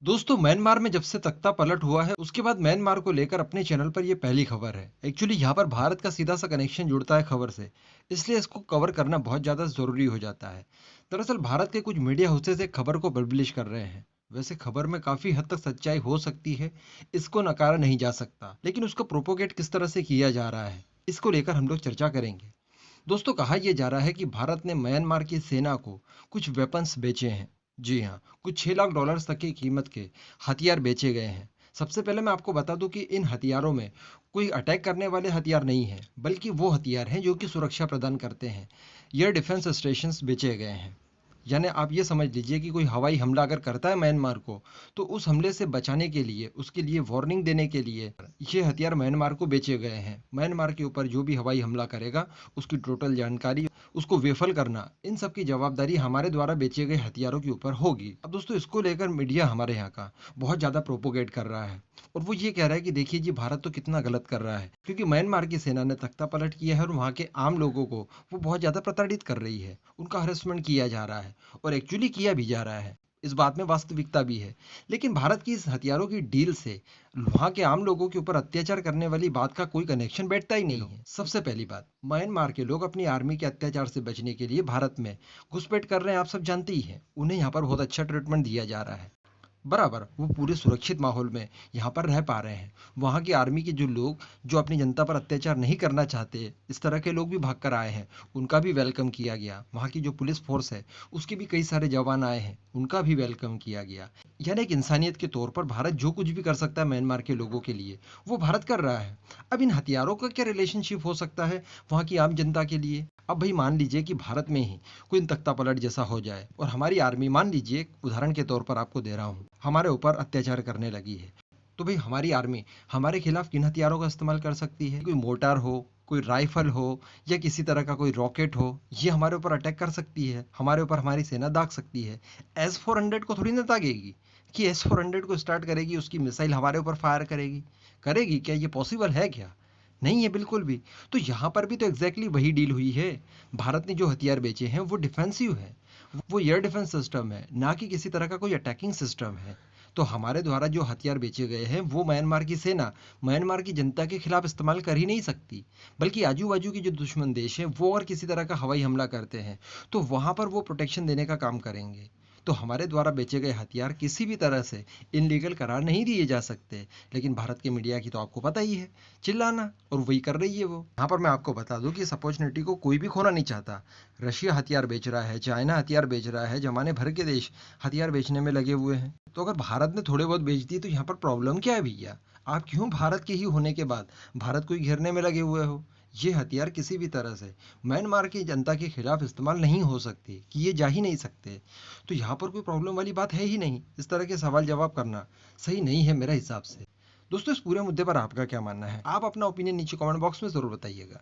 दोस्तों, म्यांमार में जब से तख्ता पलट हुआ है उसके बाद म्यांमार को लेकर अपने चैनल पर ये पहली खबर है। एक्चुअली यहाँ पर भारत का सीधा सा कनेक्शन जुड़ता है खबर से, इसलिए इसको कवर करना बहुत ज़्यादा ज़रूरी हो जाता है। दरअसल भारत के कुछ मीडिया हाउसेस एक खबर को पब्लिश कर रहे हैं। वैसे खबर में काफ़ी हद तक सच्चाई हो सकती है, इसको नकारा नहीं जा सकता, लेकिन उसको प्रोपोगेट किस तरह से किया जा रहा है इसको लेकर हम लोग चर्चा करेंगे। दोस्तों, कहा यह जा रहा है कि भारत ने म्यांमार की सेना को कुछ वेपन्स बेचे हैं। जी हाँ, कुछ 6 लाख डॉलर्स तक की कीमत के हथियार बेचे गए हैं। सबसे पहले मैं आपको बता दूं कि इन हथियारों में कोई अटैक करने वाले हथियार नहीं है, बल्कि वो हथियार हैं जो कि सुरक्षा प्रदान करते हैं। एयर डिफेंस स्टेशंस बेचे गए हैं। यानी आप ये समझ लीजिए कि कोई हवाई हमला अगर करता है म्यांमार को, तो उस हमले से बचाने के लिए, उसके लिए वार्निंग देने के लिए ये हथियार म्यांमार को बेचे गए हैं। म्यांमार के ऊपर जो भी हवाई हमला करेगा, उसकी टोटल जानकारी, उसको विफल करना, इन सब की जवाबदारी हमारे द्वारा बेचे गए हथियारों के ऊपर होगी। अब दोस्तों, इसको लेकर मीडिया हमारे यहाँ का बहुत ज़्यादा प्रोपोगेट कर रहा है और वो ये कह रहा है कि देखिए जी, भारत तो कितना गलत कर रहा है, क्योंकि म्यांमार की सेना ने तख्ता पलट किया है और वहाँ के आम लोगों को वो बहुत ज़्यादा प्रताड़ित कर रही है, उनका हरेसमेंट किया जा रहा है और एक्चुअली किया भी जा रहा है। इस बात में वास्तविकता भी है। लेकिन भारत की इस हथियारों की डील से वहाँ के आम लोगों के ऊपर अत्याचार करने वाली बात का कोई कनेक्शन बैठता ही नहीं है। सबसे पहली बात, म्यांमार के लोग अपनी आर्मी के अत्याचार से बचने के लिए भारत में घुसपैठ कर रहे हैं, आप सब जानते ही हैं। उन्हें यहाँ पर बहुत अच्छा ट्रीटमेंट दिया जा रहा है। बराबर, वो पूरे सुरक्षित माहौल में यहाँ पर रह पा रहे हैं। वहाँ की आर्मी के जो लोग जो अपनी जनता पर अत्याचार नहीं करना चाहते, इस तरह के लोग भी भाग कर आए हैं, उनका भी वेलकम किया गया। वहाँ की जो पुलिस फोर्स है, उसके भी कई सारे जवान आए हैं, उनका भी वेलकम किया गया। यानी एक इंसानियत के तौर पर भारत जो कुछ भी कर सकता है म्यांमार के लोगों के लिए, वो भारत कर रहा है। अब इन हथियारों का क्या रिलेशनशिप हो सकता है वहाँ की आम जनता के लिए? अब भाई मान लीजिए कि भारत में ही कोई तख्ता पलट जैसा हो जाए और हमारी आर्मी, मान लीजिए उदाहरण के तौर पर आपको दे रहा हूँ, हमारे ऊपर अत्याचार करने लगी है, तो भाई हमारी आर्मी हमारे खिलाफ किन हथियारों का इस्तेमाल कर सकती है? कोई मोर्टार हो, कोई राइफल हो, या किसी तरह का कोई रॉकेट हो, ये हमारे ऊपर अटैक कर सकती है, हमारे ऊपर हमारी सेना दाग सकती है। S-400 को थोड़ी ना दागेगी कि S-400 को स्टार्ट करेगी, उसकी मिसाइल हमारे ऊपर फायर करेगी। करेगी क्या? ये पॉसिबल है क्या? नहीं है बिल्कुल भी। तो यहाँ पर भी तो एग्जैक्टली वही डील हुई है। भारत ने जो हथियार बेचे हैं वो डिफेंसिव है, वो एयर डिफेंस सिस्टम है, ना कि किसी तरह का कोई अटैकिंग सिस्टम है। तो हमारे द्वारा जो हथियार बेचे गए हैं वो म्यांमार की सेना, म्यांमार की जनता के खिलाफ इस्तेमाल कर ही नहीं सकती, बल्कि आजू बाजू के जो दुश्मन देश हैं वो और किसी तरह का हवाई हमला करते हैं तो वहां पर वो प्रोटेक्शन देने का काम करेंगे। तो हमारे द्वारा बेचे गए हथियार किसी भी तरह से इनलीगल करार नहीं दिए जा सकते। लेकिन भारत के मीडिया की तो आपको पता ही है, चिल्लाना, और वही कर रही है वो। यहाँ पर मैं आपको बता दूं कि इस अपॉर्चुनिटी को कोई भी खोना नहीं चाहता। रशिया हथियार बेच रहा है, चाइना हथियार बेच रहा है, जमाने भर के देश हथियार बेचने में लगे हुए हैं। तो अगर भारत ने थोड़े बहुत बेच दिए तो यहाँ पर प्रॉब्लम क्या है भैया? आप क्यों भारत के ही होने के बाद भारत को ही घेरने में लगे हुए हो? ये हथियार किसी भी तरह से म्यांमार की जनता के खिलाफ इस्तेमाल नहीं हो सकते, कि ये जा ही नहीं सकते। तो यहाँ पर कोई प्रॉब्लम वाली बात है ही नहीं। इस तरह के सवाल जवाब करना सही नहीं है मेरे हिसाब से। दोस्तों, इस पूरे मुद्दे पर आपका क्या मानना है? आप अपना ओपिनियन नीचे कमेंट बॉक्स में ज़रूर बताइएगा।